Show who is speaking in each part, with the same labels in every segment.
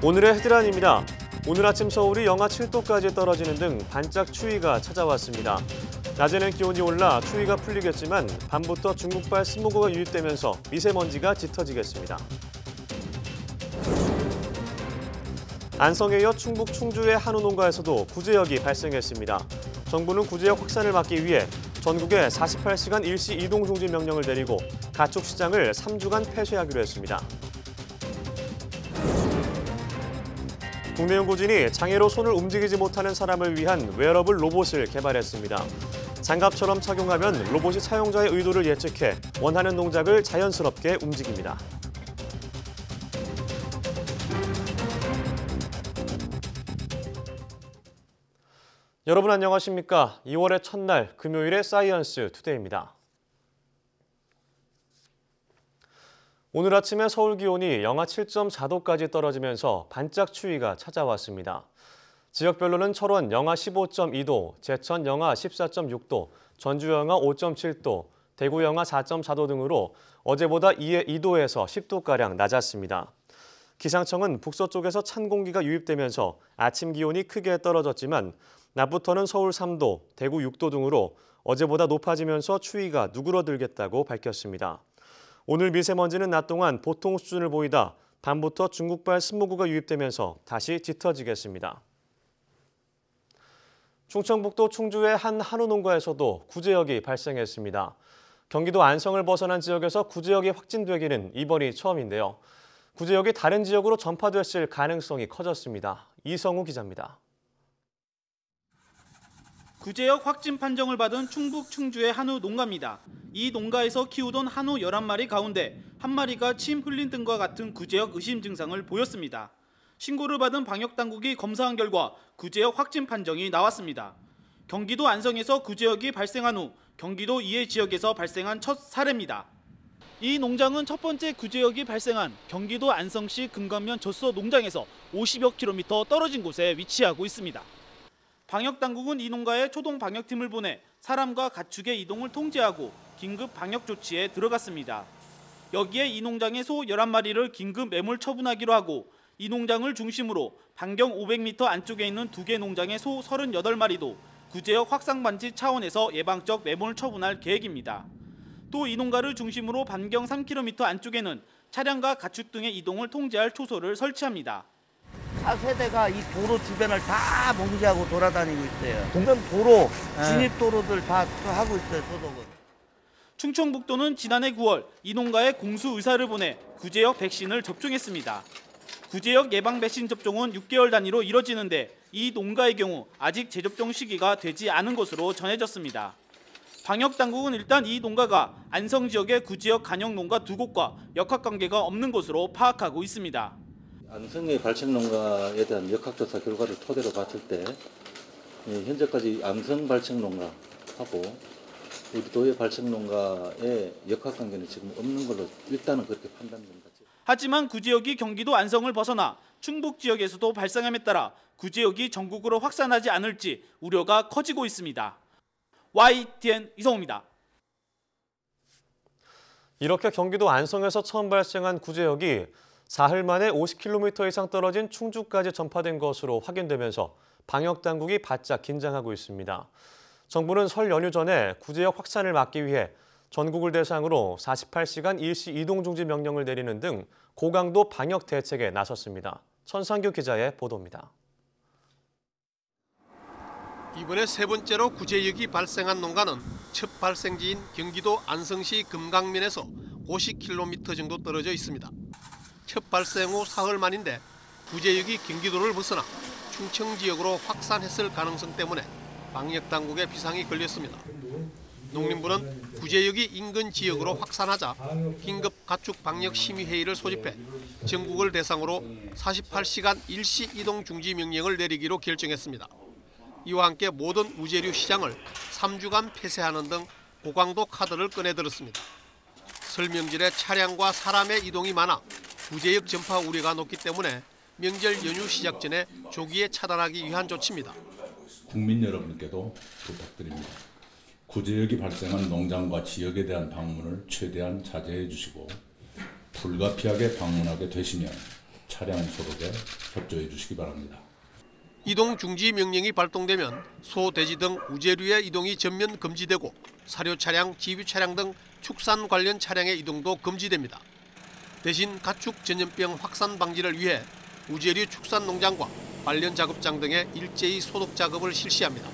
Speaker 1: 오늘의 헤드라인입니다. 오늘 아침 서울이 영하 7도까지 떨어지는 등 반짝 추위가 찾아왔습니다. 낮에는 기온이 올라 추위가 풀리겠지만 밤부터 중국발 스모그가 유입되면서 미세먼지가 짙어지겠습니다. 안성에 이어 충북 충주의 한우 농가에서도 구제역이 발생했습니다. 정부는 구제역 확산을 막기 위해 전국에 48시간 일시 이동 중지 명령을 내리고 가축 시장을 3주간 폐쇄하기로 했습니다. 국내 연구진이 장애로 손을 움직이지 못하는 사람을 위한 웨어러블 로봇을 개발했습니다. 장갑처럼 착용하면 로봇이 사용자의 의도를 예측해 원하는 동작을 자연스럽게 움직입니다. 여러분 안녕하십니까? 2월의 첫날 금요일의 사이언스 투데이입니다. 오늘 아침에 서울 기온이 영하 7.4도까지 떨어지면서 반짝 추위가 찾아왔습니다. 지역별로는 철원 영하 15.2도, 제천 영하 14.6도, 전주 영하 5.7도, 대구 영하 4.4도 등으로 어제보다 2도에서 10도가량 낮았습니다. 기상청은 북서쪽에서 찬 공기가 유입되면서 아침 기온이 크게 떨어졌지만 낮부터는 서울 3도, 대구 6도 등으로 어제보다 높아지면서 추위가 누그러들겠다고 밝혔습니다. 오늘 미세먼지는 낮 동안 보통 수준을 보이다 밤부터 중국발 스모그가 유입되면서 다시 짙어지겠습니다. 충청북도 충주의 한 한우 농가에서도 구제역이 발생했습니다. 경기도 안성을 벗어난 지역에서 구제역이 확진되기는 이번이 처음인데요. 구제역이 다른 지역으로 전파됐을 가능성이 커졌습니다. 이성우 기자입니다.
Speaker 2: 구제역 확진 판정을 받은 충북 충주의 한우 농가입니다. 이 농가에서 키우던 한우 11마리 가운데 한 마리가 침 흘린 등과 같은 구제역 의심 증상을 보였습니다. 신고를 받은 방역당국이 검사한 결과 구제역 확진 판정이 나왔습니다. 경기도 안성에서 구제역이 발생한 후 경기도 이해 지역에서 발생한 첫 사례입니다. 이 농장은 첫 번째 구제역이 발생한 경기도 안성시 금강면 젖소 농장에서 50여 킬로미터 떨어진 곳에 위치하고 있습니다. 방역당국은 이 농가에 초동 방역팀을 보내 사람과 가축의 이동을 통제하고 긴급 방역 조치에 들어갔습니다. 여기에 이 농장의 소 11마리를 긴급 매몰 처분하기로 하고 이 농장을 중심으로 반경 500m 안쪽에 있는 2개 농장의 소 38마리도 구제역 확산 방지 차원에서 예방적 매몰 처분할 계획입니다. 또 이 농가를 중심으로 반경 3km 안쪽에는 차량과 가축 등의 이동을 통제할 초소를 설치합니다.
Speaker 3: 차 세대가 이 도로 주변을 다 봉쇄하고 돌아다니고 있어요. 동전 도로, 진입도로들 다 하고 있어요, 소독은.
Speaker 2: 충청북도는 지난해 9월 이 농가에 공수 의사를 보내 구제역 백신을 접종했습니다. 구제역 예방 백신 접종은 6개월 단위로 이뤄지는데 이 농가의 경우 아직 재접종 시기가 되지 않은 것으로 전해졌습니다. 방역당국은 일단 이 농가가 안성 지역의 구제역 간역 농가 2곳과 역학관계가 없는 것으로 파악하고 있습니다.
Speaker 4: 안성의 발책농가에 대한 역학조사 결과를 토대로 봤을 때 현재까지 안성 발책농가하고 우리 도의 발책농가의 역학관계는 지금 없는 걸로 일단은 그렇게 판단됩니다.
Speaker 2: 하지만 구제역이 경기도 안성을 벗어나 충북 지역에서도 발생함에 따라 구제역이 전국으로 확산하지 않을지 우려가 커지고 있습니다. YTN 이성우입니다.
Speaker 1: 이렇게 경기도 안성에서 처음 발생한 구제역이 사흘 만에 50km 이상 떨어진 충주까지 전파된 것으로 확인되면서 방역당국이 바짝 긴장하고 있습니다. 정부는 설 연휴 전에 구제역 확산을 막기 위해 전국을 대상으로 48시간 일시 이동 중지 명령을 내리는 등 고강도 방역 대책에 나섰습니다. 천상규 기자의 보도입니다.
Speaker 5: 이번에 세 번째로 구제역이 발생한 농가는 첫 발생지인 경기도 안성시 금강면에서 50km 정도 떨어져 있습니다. 첫 발생 후 사흘 만인데 구제역이 경기도를 벗어나 충청 지역으로 확산했을 가능성 때문에 방역당국의 비상이 걸렸습니다. 농림부는 구제역이 인근 지역으로 확산하자 긴급 가축 방역 심의회의를 소집해 전국을 대상으로 48시간 일시 이동 중지 명령을 내리기로 결정했습니다. 이와 함께 모든 우제류 시장을 3주간 폐쇄하는 등 고강도 카드를 꺼내들었습니다. 설명절에 차량과 사람의 이동이 많아 구제역 전파 우려가 높기 때문에 명절 연휴 시작 전에 조기에 차단하기 위한 조치입니다.
Speaker 6: 국민 여러분께도 부탁드립니다. 구제역이 발생한 농장과 지역에 대한 방문을 최대한 자제해 주시고 불가피하게 방문하게 되시면 차량 소독에 협조해 주시기 바랍니다.
Speaker 5: 이동 중지 명령이 발동되면 소, 돼지 등 우제류의 이동이 전면 금지되고 사료 차량, 지휘 차량 등 축산 관련 차량의 이동도 금지됩니다. 대신 가축 전염병 확산 방지를 위해 우제류 축산 농장과 관련 작업장 등에 일제히 소독 작업을 실시합니다.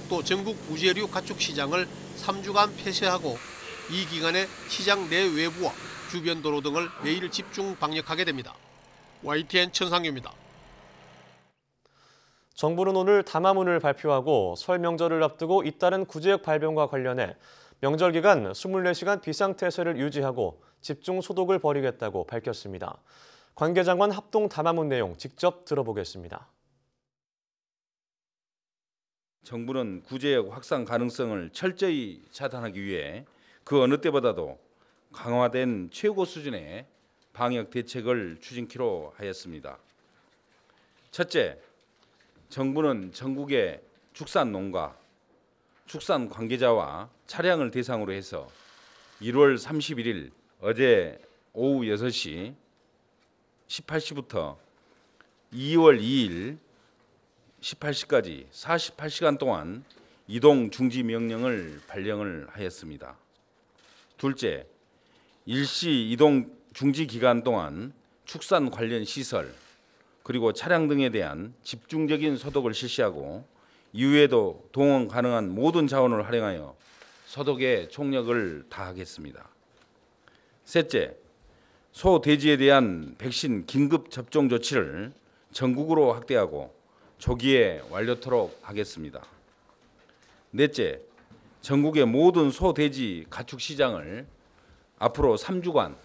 Speaker 5: 또 전국 우제류 가축 시장을 3주간 폐쇄하고 이 기간에 시장 내외부와 주변 도로 등을 매일 집중 방역하게 됩니다. YTN 천상규입니다.
Speaker 1: 정부는 오늘 담화문을 발표하고 설 명절을 앞두고 잇따른 구제역 발병과 관련해 명절 기간 24시간 비상태세를 유지하고 집중 소독을 벌이겠다고 밝혔습니다. 관계장관 합동 담화문 내용 직접 들어보겠습니다.
Speaker 7: 정부는 구제역 확산 가능성을 철저히 차단하기 위해 그 어느 때보다도 강화된 최고 수준의 방역 대책을 추진키로 하였습니다. 첫째, 정부는 전국의 축산 농가, 축산 관계자와 차량을 대상으로 해서 1월 31일 어제 오후 6시 18시부터 2월 2일 18시까지 48시간 동안 이동 중지 명령을 발령을 하였습니다. 둘째, 일시 이동 중지 기간 동안 축산 관련 시설 그리고 차량 등에 대한 집중적인 소독을 실시하고 이후에도 동원 가능한 모든 자원을 활용하여 소독에 총력을 다하겠습니다. 셋째, 소, 돼지에 대한 백신 긴급 접종 조치를 전국으로 확대하고 조기에 완료토록 하겠습니다. 넷째, 전국의 모든 소, 돼지 가축 시장을 앞으로 3주간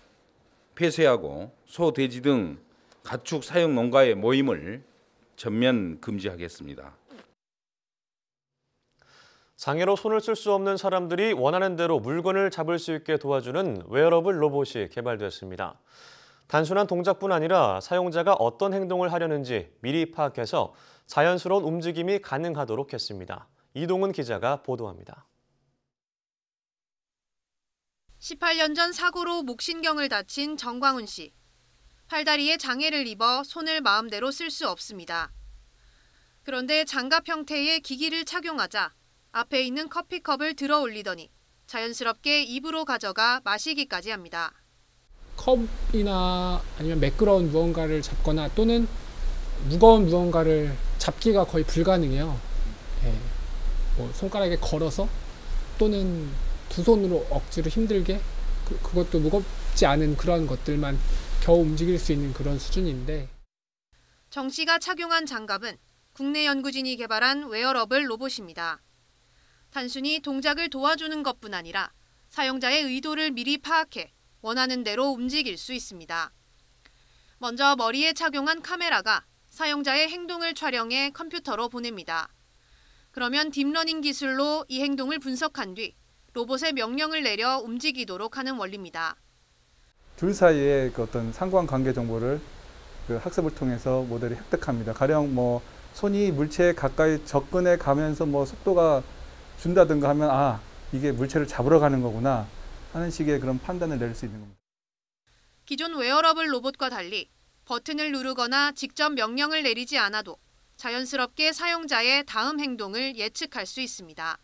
Speaker 7: 폐쇄하고 소, 돼지 등 가축 사육 농가의 모임을 전면 금지하겠습니다.
Speaker 1: 장애로 손을 쓸 수 없는 사람들이 원하는 대로 물건을 잡을 수 있게 도와주는 웨어러블 로봇이 개발됐습니다. 단순한 동작뿐 아니라 사용자가 어떤 행동을 하려는지 미리 파악해서 자연스러운 움직임이 가능하도록 했습니다. 이동은 기자가 보도합니다.
Speaker 8: 18년 전 사고로 목신경을 다친 정광훈 씨. 팔다리에 장애를 입어 손을 마음대로 쓸 수 없습니다. 그런데 장갑 형태의 기기를 착용하자 앞에 있는 커피컵을 들어 올리더니 자연스럽게 입으로 가져가 마시기까지 합니다.
Speaker 9: 컵이나 아니면 매끄러운 무언가를 잡거나 또는 무거운 무언가를 잡기가 거의 불가능해요. 뭐 손가락에 걸어서 또는 두 손으로 억지로 힘들게 그것도 무겁지 않은 그런 것들만 겨우 움직일 수 있는 그런 수준인데.
Speaker 8: 정 씨가 착용한 장갑은 국내 연구진이 개발한 웨어러블 로봇입니다. 단순히 동작을 도와주는 것뿐 아니라 사용자의 의도를 미리 파악해 원하는 대로 움직일 수 있습니다. 먼저 머리에 착용한 카메라가 사용자의 행동을 촬영해 컴퓨터로 보냅니다. 그러면 딥러닝 기술로 이 행동을 분석한 뒤 로봇에 명령을 내려 움직이도록 하는 원리입니다.
Speaker 10: 둘 사이의 그 어떤 상관관계 정보를 그 학습을 통해서 모델이 획득합니다. 가령 뭐 손이 물체에 가까이 접근해 가면서 뭐 속도가 준다든가 하면 아, 이게 물체를 잡으러 가는 거구나 하는 식의 그런 판단을 내릴 수 있는 겁니다.
Speaker 8: 기존 웨어러블 로봇과 달리 버튼을 누르거나 직접 명령을 내리지 않아도 자연스럽게 사용자의 다음 행동을 예측할 수 있습니다.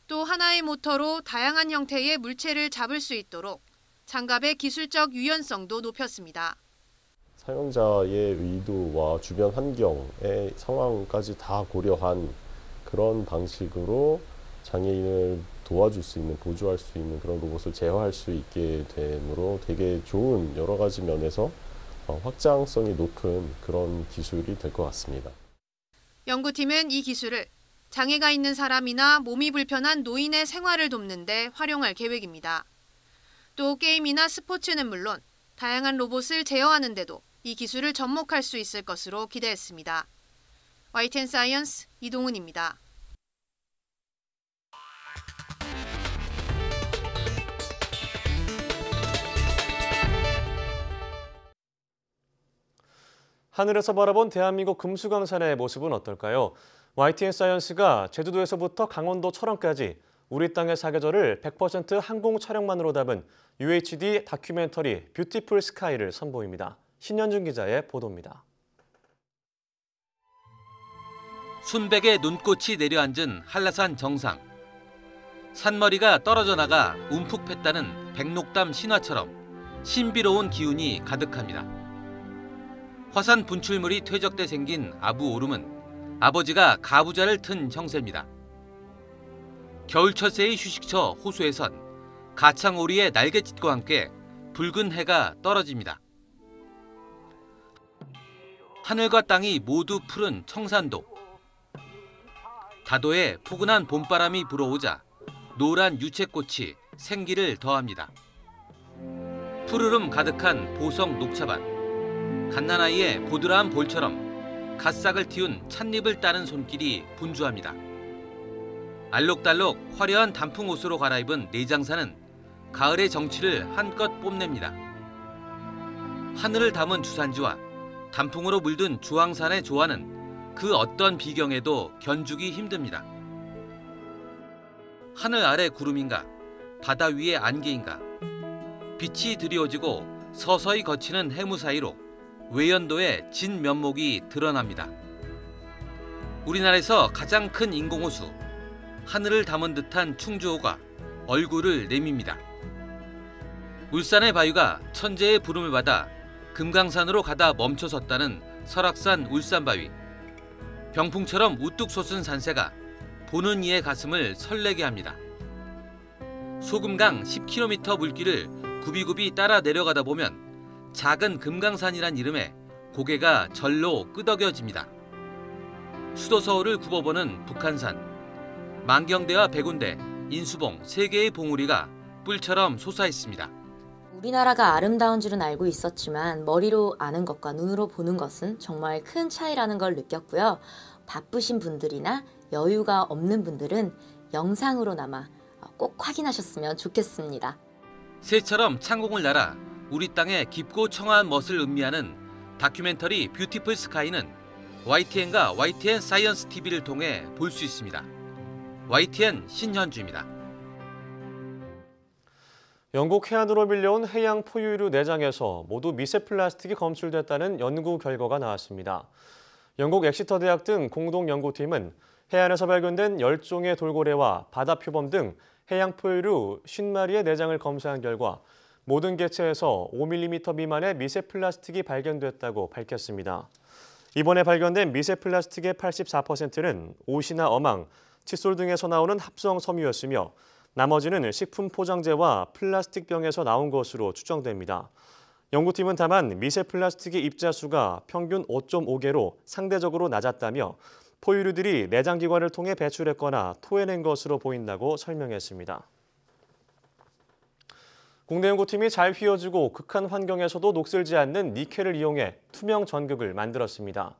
Speaker 8: 또 하나의 모터로 다양한 형태의 물체를 잡을 수 있도록 장갑의 기술적 유연성도 높였습니다.
Speaker 11: 사용자의 의도와 주변 환경의 상황까지 다 고려한 그런 방식으로 장애인을 도와줄 수 있는, 보조할 수 있는 그런 로봇을 제어할 수 있게 되므로 되게 좋은 여러 가지 면에서 확장성이 높은 그런 기술이 될 것 같습니다.
Speaker 8: 연구팀은 이 기술을 장애가 있는 사람이나 몸이 불편한 노인의 생활을 돕는 데 활용할 계획입니다. 또 게임이나 스포츠는 물론 다양한 로봇을 제어하는 데도 이 기술을 접목할 수 있을 것으로 기대했습니다. YTN 사이언스 이동훈입니다.
Speaker 1: 하늘에서 바라본 대한민국 금수강산의 모습은 어떨까요? YTN 사이언스가 제주도에서부터 강원도 철원까지 우리 땅의 사계절을 100% 항공 촬영만으로 담은 UHD 다큐멘터리 뷰티풀 스카이를 선보입니다. 신현준 기자의 보도입니다.
Speaker 12: 순백의 눈꽃이 내려앉은 한라산 정상. 산머리가 떨어져 나가 움푹 팼다는 백록담 신화처럼 신비로운 기운이 가득합니다. 화산 분출물이 퇴적돼 생긴 아부 오름은 아버지가 가부좌를 튼 형세입니다. 겨울 철새의 휴식처 호수에선 가창오리의 날갯짓과 함께 붉은 해가 떨어집니다. 하늘과 땅이 모두 푸른 청산도. 다도에 포근한 봄바람이 불어오자 노란 유채꽃이 생기를 더합니다. 푸르름 가득한 보성 녹차밭. 갓난아이의 보드라한 볼처럼 갓싹을 틔운 찻잎을 따는 손길이 분주합니다. 알록달록 화려한 단풍 옷으로 갈아입은 내장산은 가을의 정취를 한껏 뽐냅니다. 하늘을 담은 주산지와 단풍으로 물든 주황산의 조화는 그 어떤 비경에도 견주기 힘듭니다. 하늘 아래 구름인가, 바다 위에 안개인가. 빛이 드리워지고 서서히 거치는 해무 사이로 외연도의 진면목이 드러납니다. 우리나라에서 가장 큰 인공호수, 하늘을 담은 듯한 충주호가 얼굴을 내밉니다. 울산의 바위가 천재의 부름을 받아 금강산으로 가다 멈춰섰다는 설악산 울산바위. 병풍처럼 우뚝 솟은 산세가 보는 이의 가슴을 설레게 합니다. 소금강 10km 물길을 굽이굽이 따라 내려가다 보면 작은 금강산이란 이름에 고개가 절로 끄덕여집니다. 수도 서울을 굽어보는 북한산. 만경대와 백운대, 인수봉 3개의 봉우리가 뿔처럼 솟아있습니다.
Speaker 13: 우리나라가 아름다운 줄은 알고 있었지만 머리로 아는 것과 눈으로 보는 것은 정말 큰 차이라는 걸 느꼈고요. 바쁘신 분들이나 여유가 없는 분들은 영상으로나마 꼭 확인하셨으면 좋겠습니다.
Speaker 12: 새처럼 창공을 날아 우리 땅의 깊고 청아한 멋을 음미하는 다큐멘터리 뷰티풀 스카이는 YTN과 YTN 사이언스 TV를 통해 볼 수 있습니다. YTN 신현주입니다.
Speaker 1: 영국 해안으로 밀려온 해양 포유류 내장에서 모두 미세 플라스틱이 검출됐다는 연구 결과가 나왔습니다. 영국 엑시터 대학 등 공동 연구팀은 해안에서 발견된 10종의 돌고래와 바다 표범 등 해양 포유류 50마리의 내장을 검사한 결과 모든 개체에서 5mm 미만의 미세 플라스틱이 발견됐다고 밝혔습니다. 이번에 발견된 미세 플라스틱의 84%는 옷이나 어망, 칫솔 등에서 나오는 합성 섬유였으며 나머지는 식품 포장재와 플라스틱 병에서 나온 것으로 추정됩니다. 연구팀은 다만 미세 플라스틱의 입자수가 평균 5.5개로 상대적으로 낮았다며 포유류들이 내장기관을 통해 배출했거나 토해낸 것으로 보인다고 설명했습니다. 국내 연구팀이 잘 휘어지고 극한 환경에서도 녹슬지 않는 니켈을 이용해 투명 전극을 만들었습니다.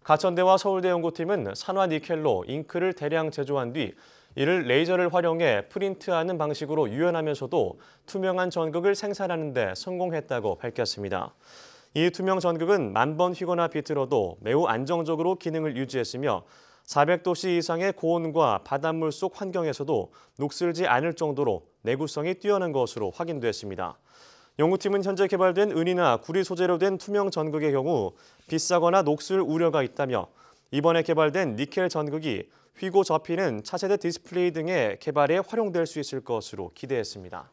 Speaker 1: 가천대와 서울대 연구팀은 산화 니켈로 잉크를 대량 제조한 뒤 이를 레이저를 활용해 프린트하는 방식으로 유연하면서도 투명한 전극을 생산하는 데 성공했다고 밝혔습니다. 이 투명 전극은 10,000번 휘거나 비틀어도 매우 안정적으로 기능을 유지했으며 400도씨 이상의 고온과 바닷물 속 환경에서도 녹슬지 않을 정도로 내구성이 뛰어난 것으로 확인됐습니다. 연구팀은 현재 개발된 은이나 구리 소재로 된 투명 전극의 경우 비싸거나 녹슬 우려가 있다며 이번에 개발된 니켈 전극이 휘고 접히는 차세대 디스플레이 등의 개발에 활용될 수 있을 것으로 기대했습니다.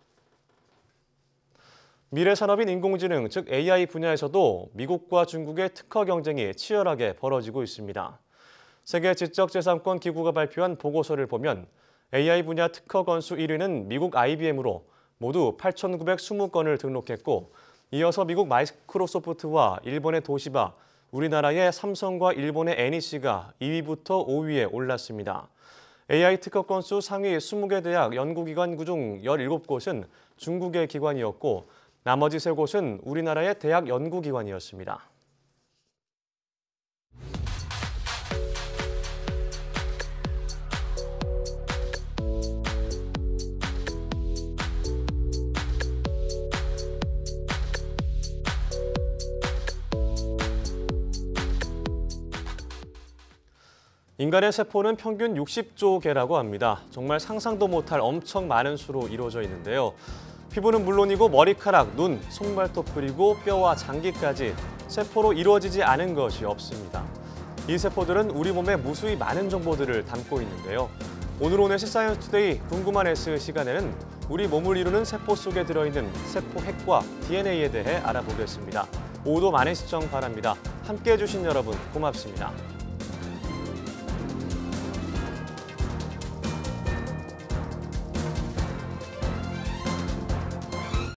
Speaker 1: 미래 산업인 인공지능, 즉 AI 분야에서도 미국과 중국의 특허 경쟁이 치열하게 벌어지고 있습니다. 세계 지적재산권 기구가 발표한 보고서를 보면 AI 분야 특허 건수 1위는 미국 IBM으로 모두 8,920건을 등록했고 이어서 미국 마이크로소프트와 일본의 도시바, 우리나라의 삼성과 일본의 NEC가 2위부터 5위에 올랐습니다. AI 특허 건수 상위 20개 대학 연구기관 중 17곳은 중국의 기관이었고 나머지 3곳은 우리나라의 대학 연구기관이었습니다. 인간의 세포는 평균 60조 개라고 합니다. 정말 상상도 못할 엄청 많은 수로 이루어져 있는데요. 피부는 물론이고 머리카락, 눈, 손발톱 그리고 뼈와 장기까지 세포로 이루어지지 않은 것이 없습니다. 이 세포들은 우리 몸에 무수히 많은 정보들을 담고 있는데요. 오늘 오늘시 사이언스 투데이 궁금한 S 시간에는 우리 몸을 이루는 세포 속에 들어있는 세포 핵과 DNA에 대해 알아보겠습니다. 오도 많은 시청 바랍니다. 함께해 주신 여러분 고맙습니다.